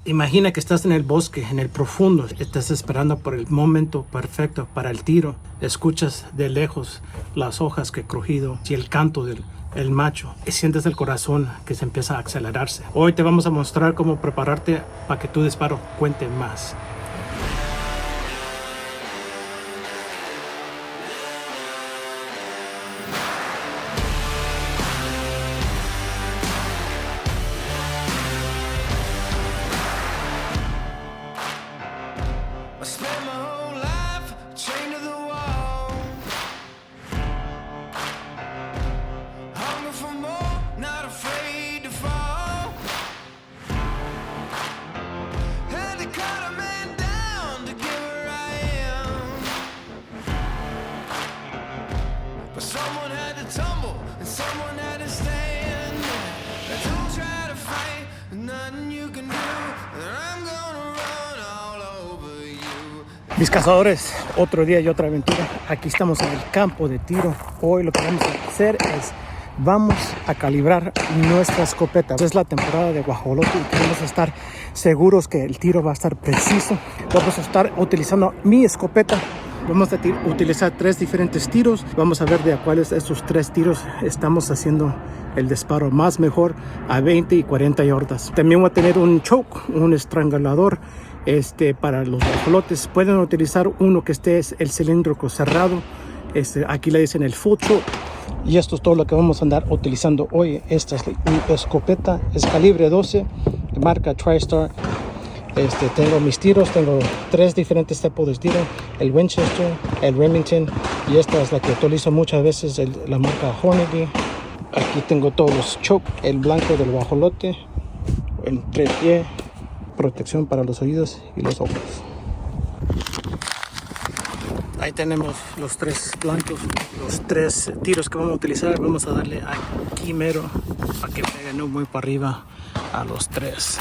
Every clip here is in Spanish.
Imagina que estás en el bosque, en el profundo, estás esperando por el momento perfecto para el tiro. Escuchas de lejos las hojas que crujido y el canto del macho. Y sientes el corazón que se empieza a acelerarse. Hoy te vamos a mostrar cómo prepararte para que tu disparo cuente más. I spent my whole life chained to the wall, hunger for more, not afraid to fall. Had to cut a man down to get where I am, but someone had to tumble and someone had to stand. Don't try to fight, there's nothing you can do, and I'm gonna run all over you. Mis cazadores, otro día y otra aventura. Aquí estamos en el campo de tiro. Hoy lo que vamos a hacer es vamos a calibrar nuestra escopeta. Es la temporada de guajolote y queremos estar seguros que el tiro va a estar preciso. Vamos a estar utilizando mi escopeta. Vamos a utilizar 3 diferentes tiros. Vamos a ver de a cuáles de estos 3 tiros estamos haciendo el disparo más mejor a 20 y 40 yardas. También voy a tener un choke, un estrangulador para los guajolotes. Pueden utilizar uno que esté el cilíndrico cerrado. Aquí le dicen el full choke. Y esto es todo lo que vamos a andar utilizando hoy. Esta es mi escopeta, es calibre 12, de marca TriStar. Tengo mis tiros, tengo 3 diferentes tipos de tiro, el Winchester, el Remington, y esta es la que utilizo muchas veces, la marca Hornady. Aquí tengo todos los choke, el blanco del guajolote, el trepié, protección para los oídos y los ojos. Ahí tenemos los 3 blancos, los 3 tiros que vamos a utilizar. Vamos a darle aquí mero para que peguen muy para arriba a los 3.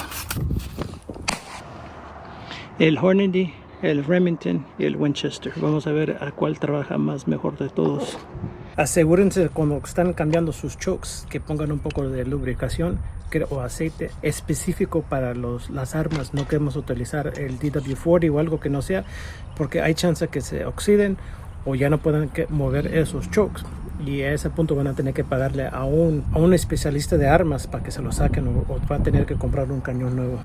El Hornady, el Remington y el Winchester. Vamos a ver a cuál trabaja más mejor de todos. Asegúrense cuando están cambiando sus chokes que pongan un poco de lubricación o aceite específico para las armas. No queremos utilizar el DW40 o algo que no sea, porque hay chance que se oxiden o ya no puedan mover esos chokes. Y a ese punto van a tener que pagarle a un especialista de armas para que se lo saquen, o va a tener que comprar un cañón nuevo.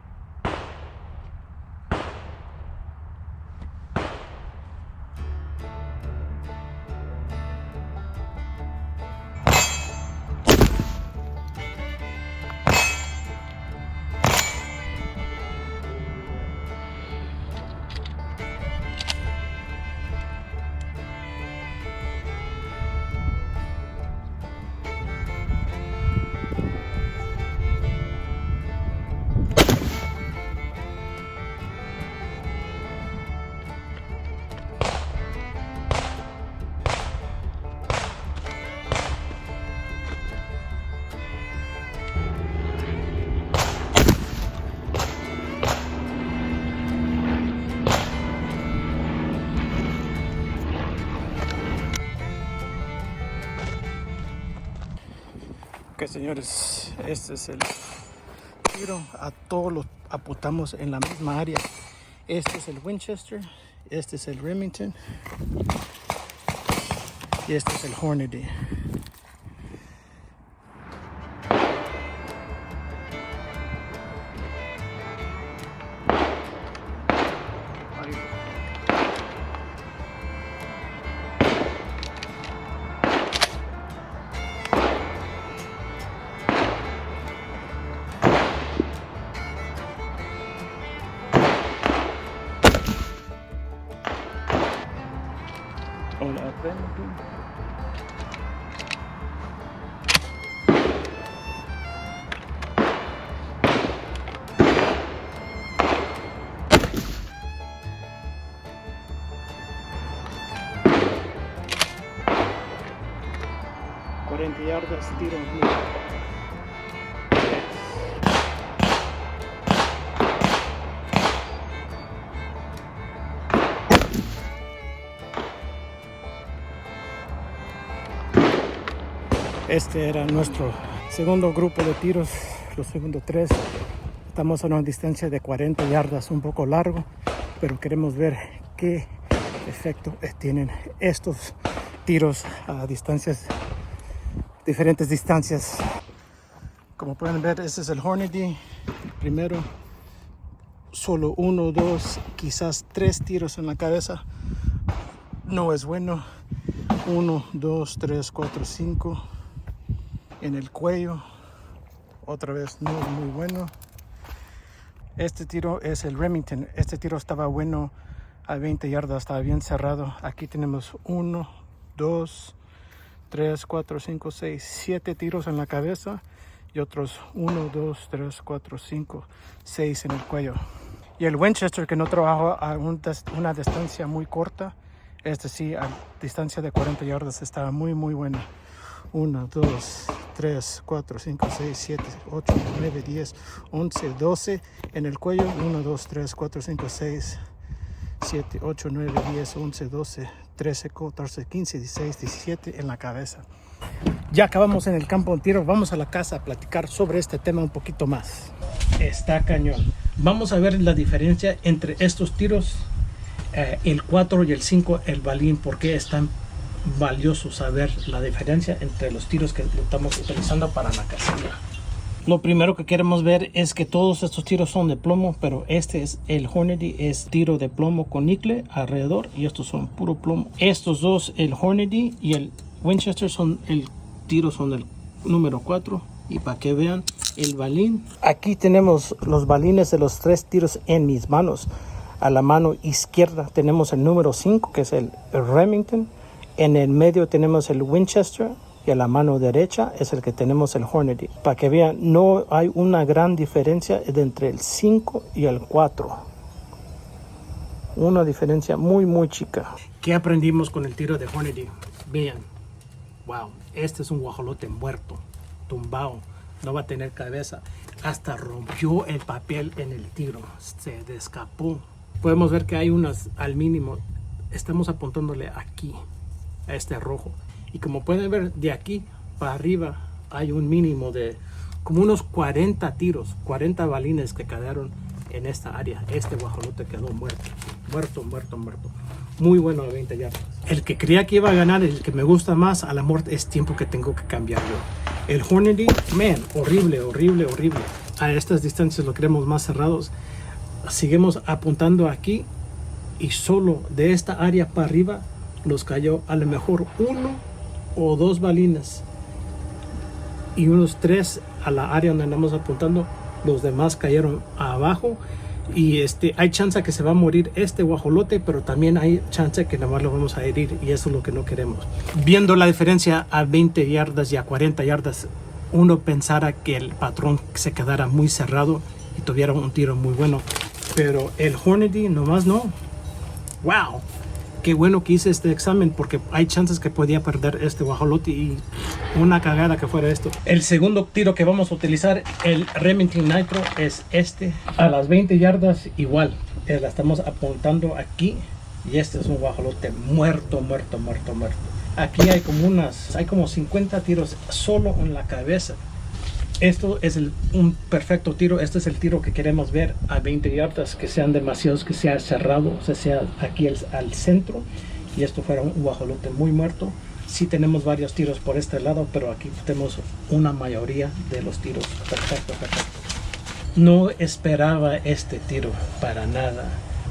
Ok, señores, este es el tiro. A todos los apuntamos en la misma área. Este es el Winchester, este es el Remington y este es el Hornady. Hola, Remington. yardas, tiro. Este era nuestro segundo grupo de tiros, los segundos 3. Estamos a una distancia de 40 yardas, un poco largo, pero queremos ver qué efecto tienen estos tiros a diferentes distancias. Como pueden ver, este es el Hornady. Primero, solo 1, 2, quizás 3 tiros en la cabeza. No es bueno. 1, 2, 3, 4, 5 en el cuello. Otra vez no es muy bueno. Este tiro es el Remington. Este tiro estaba bueno a 20 yardas, estaba bien cerrado. Aquí tenemos 1, 2, 3, 4, 5, 6, 7 tiros en la cabeza y otros 1, 2, 3, 4, 5, 6 en el cuello. Y el Winchester, que no trabajó a una distancia muy corta, este sí, a distancia de 40 yardas estaba muy bueno. 1, 2, 3, 4, 5, 6, 7, 8, 9, 10, 11, 12 en el cuello. 1, 2, 3, 4, 5, 6, 7, 8, 9, 10, 11, 12, 13, 14, 15, 16, 17 en la cabeza. Ya acabamos en el campo de tiro. Vamos a la casa a platicar sobre este tema un poquito más. Está cañón. Vamos a ver la diferencia entre estos tiros, el 4 y el 5, el balín, porque es tan valioso saber la diferencia entre los tiros que estamos utilizando para la cacería. Lo primero que queremos ver es que todos estos tiros son de plomo, pero este es el Hornady, es tiro de plomo con níquel alrededor y estos son puro plomo. Estos dos, el Hornady y el Winchester, son del número 4. Y para que vean el balín, aquí tenemos los balines de los 3 tiros en mis manos. A la mano izquierda tenemos el número 5, que es el Remington. En el medio tenemos el Winchester y a la mano derecha es el que tenemos el Hornady. Para que vean, no hay una gran diferencia entre el 5 y el 4. Una diferencia muy chica. ¿Qué aprendimos con el tiro de Hornady? Vean, wow, este es un guajolote muerto, tumbado, no va a tener cabeza. Hasta rompió el papel en el tiro, se escapó. Podemos ver que hay unas al mínimo. Estamos apuntándole aquí a este rojo, y como pueden ver, de aquí para arriba hay un mínimo de como unos 40 tiros, 40 balines que quedaron en esta área. Este guajolote quedó muerto. Muy bueno a 20 yardas. El que creía que iba a ganar, el que me gusta más, a la muerte, es tiempo que tengo que cambiarlo. El Hornady, man, horrible. A estas distancias lo queremos más cerrados. Seguimos apuntando aquí y solo de esta área para arriba nos cayó a lo mejor 1 o 2 balines y unos 3 a la área donde andamos apuntando. Los demás cayeron abajo y hay chance que se va a morir este guajolote, pero también hay chance que nada más lo vamos a herir, y eso es lo que no queremos. Viendo la diferencia a 20 yardas y a 40 yardas, uno pensara que el patrón se quedara muy cerrado y tuviera un tiro muy bueno, pero el Hornady nomás no. Wow, qué bueno que hice este examen, porque hay chances que podía perder este guajolote y una cagada que fuera esto. El segundo tiro que vamos a utilizar, el Remington Nitro, es este. A las 20 yardas igual, la estamos apuntando aquí y este es un guajolote muerto. Aquí hay como 50 tiros solo en la cabeza. Esto es un perfecto tiro. Este es el tiro que queremos ver a 20 yardas, que sean demasiados, que sea cerrado, o sea aquí al centro, y esto fuera un guajolote muy muerto. Sí tenemos varios tiros por este lado, pero aquí tenemos una mayoría de los tiros. Perfecto. No esperaba este tiro para nada.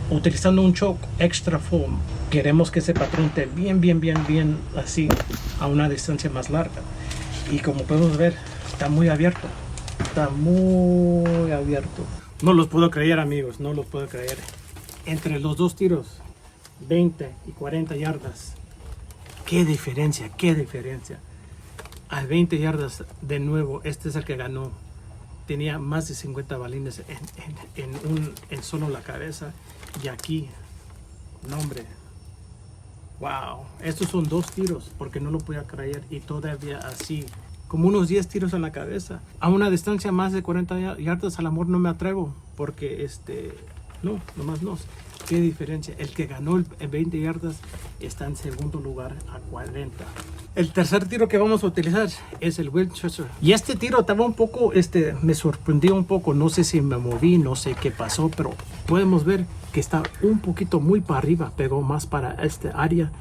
Utilizando un choke extra foam, queremos que ese patrón esté bien así a una distancia más larga, y como podemos ver, está muy abierto. No los puedo creer, amigos, no los puedo creer. Entre los dos tiros, 20 y 40 yardas, qué diferencia. A 20 yardas, de nuevo, este es el que ganó. Tenía más de 50 balines en solo la cabeza, y aquí, no, hombre, wow. Estos son 2 tiros, porque no lo podía creer, y todavía así, como unos 10 tiros en la cabeza. A una distancia más de 40 yardas, al amor no me atrevo, porque No, nomás no. ¿Qué diferencia? El que ganó en 20 yardas está en segundo lugar a 40. El tercer tiro que vamos a utilizar es el Winchester. Y este tiro estaba un poco, me sorprendió un poco. No sé si me moví, no sé qué pasó, pero podemos ver que está un poquito muy para arriba. Pegó más para esta área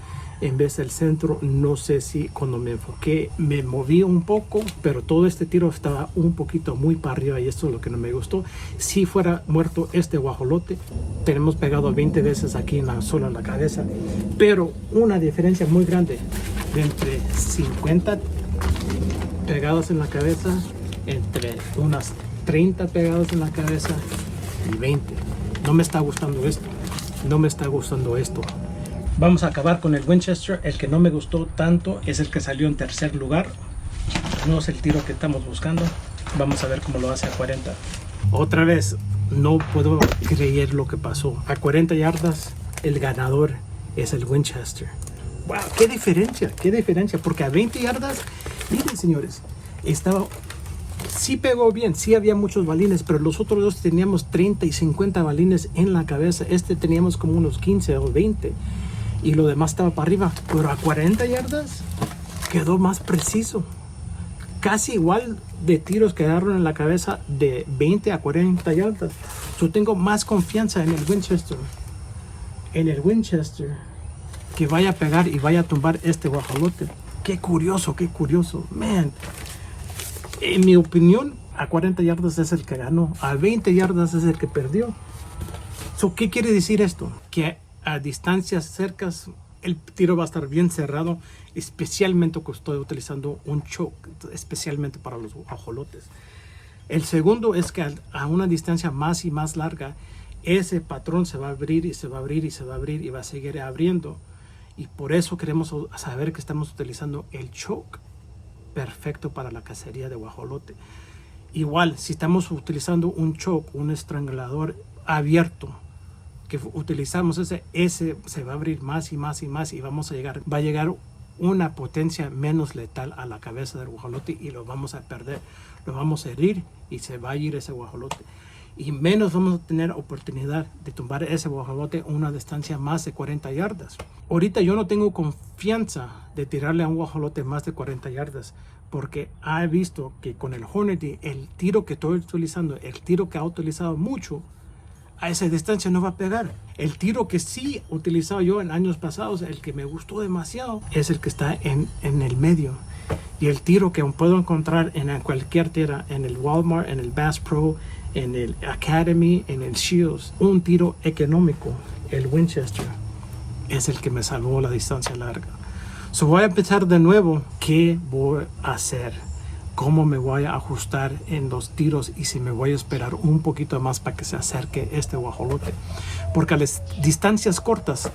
en vez del centro. No sé si cuando me enfoqué me moví un poco, pero todo este tiro estaba un poquito muy para arriba y esto es lo que no me gustó. Si fuera muerto este guajolote, tenemos pegado 20 veces aquí solo en la cabeza, pero una diferencia muy grande de entre 50 pegadas en la cabeza, entre unas 30 pegadas en la cabeza y 20. No me está gustando esto, no me está gustando esto. Vamos a acabar con el Winchester. El que no me gustó tanto es el que salió en tercer lugar. No es el tiro que estamos buscando. Vamos a ver cómo lo hace a 40. Otra vez, no puedo creer lo que pasó. A 40 yardas, el ganador es el Winchester. ¡Wow! ¡Qué diferencia! ¡Qué diferencia! Porque a 20 yardas, miren señores, sí pegó bien, sí había muchos balines, pero los otros dos teníamos 30 y 50 balines en la cabeza. Teníamos como unos 15 o 20. Y lo demás estaba para arriba, pero a 40 yardas quedó más preciso. Casi igual de tiros quedaron en la cabeza de 20 a 40 yardas. Yo tengo más confianza en el Winchester. En el Winchester que vaya a pegar y vaya a tumbar este guajolote. Qué curioso, man. En mi opinión, a 40 yardas es el que ganó. A 20 yardas es el que perdió. ¿Qué quiere decir esto? Que a distancias cercas el tiro va a estar bien cerrado, especialmente que estoy utilizando un choke, especialmente para los guajolotes. El segundo es que a una distancia más y más larga, ese patrón se va a abrir y se va a abrir y se va a abrir y va a seguir abriendo. Y por eso queremos saber que estamos utilizando el choke perfecto para la cacería de guajolote. Igual, si estamos utilizando un choke, un estrangulador abierto, que utilizamos ese se va a abrir más y más y más y va a llegar una potencia menos letal a la cabeza del guajolote y lo vamos a perder, lo vamos a herir y se va a ir ese guajolote y menos vamos a tener oportunidad de tumbar ese guajolote a una distancia más de 40 yardas. Ahorita yo no tengo confianza de tirarle a un guajolote más de 40 yardas porque he visto que con el Hornady, el tiro que estoy utilizando, el tiro que ha utilizado mucho, a esa distancia no va a pegar. El tiro que sí he utilizado yo en años pasados, el que me gustó demasiado, es el que está en el medio. Y el tiro que puedo encontrar en cualquier tira, en el Walmart, en el Bass Pro, en el Academy, en el Shields, un tiro económico, el Winchester, es el que me salvó la distancia larga. Voy a empezar de nuevo. ¿Qué voy a hacer? ¿Cómo me voy a ajustar en los tiros? Y si me voy a esperar un poquito más para que se acerque este guajolote. Porque a las distancias cortas,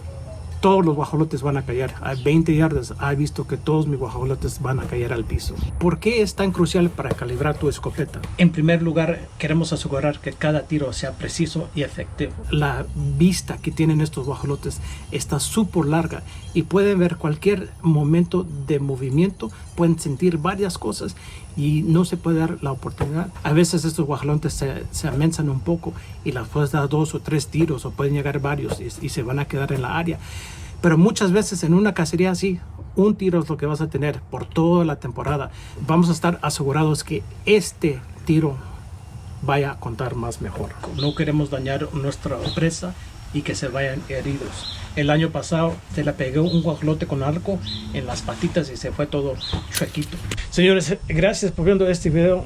todos los guajolotes van a caer. A 20 yardas he visto que todos mis guajolotes van a caer al piso. ¿Por qué es tan crucial para calibrar tu escopeta? En primer lugar, queremos asegurar que cada tiro sea preciso y efectivo. La vista que tienen estos guajolotes está súper larga y pueden ver cualquier momento de movimiento, pueden sentir varias cosas y no se puede dar la oportunidad. A veces estos guajolotes se amenazan un poco y les puedes dar 2 o 3 tiros o pueden llegar varios y se van a quedar en la área. Pero muchas veces en una cacería así, un tiro es lo que vas a tener por toda la temporada. Vamos a estar asegurados que este tiro vaya a contar más mejor. No queremos dañar nuestra presa y que se vayan heridos. El año pasado se le pegó un guajolote con arco en las patitas y se fue todo chuequito. Señores, gracias por viendo este video.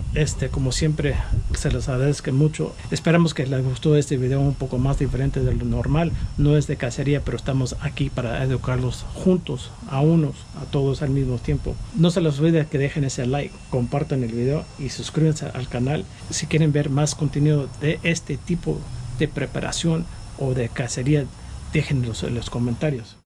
Como siempre, se les agradezco mucho. Esperamos que les gustó este video un poco más diferente de lo normal. No es de cacería, pero estamos aquí para educarlos juntos, a todos al mismo tiempo. No se les olvide que dejen ese like, compartan el video y suscríbanse al canal si quieren ver más contenido de este tipo de preparación o de cacería. Déjenlos en los comentarios.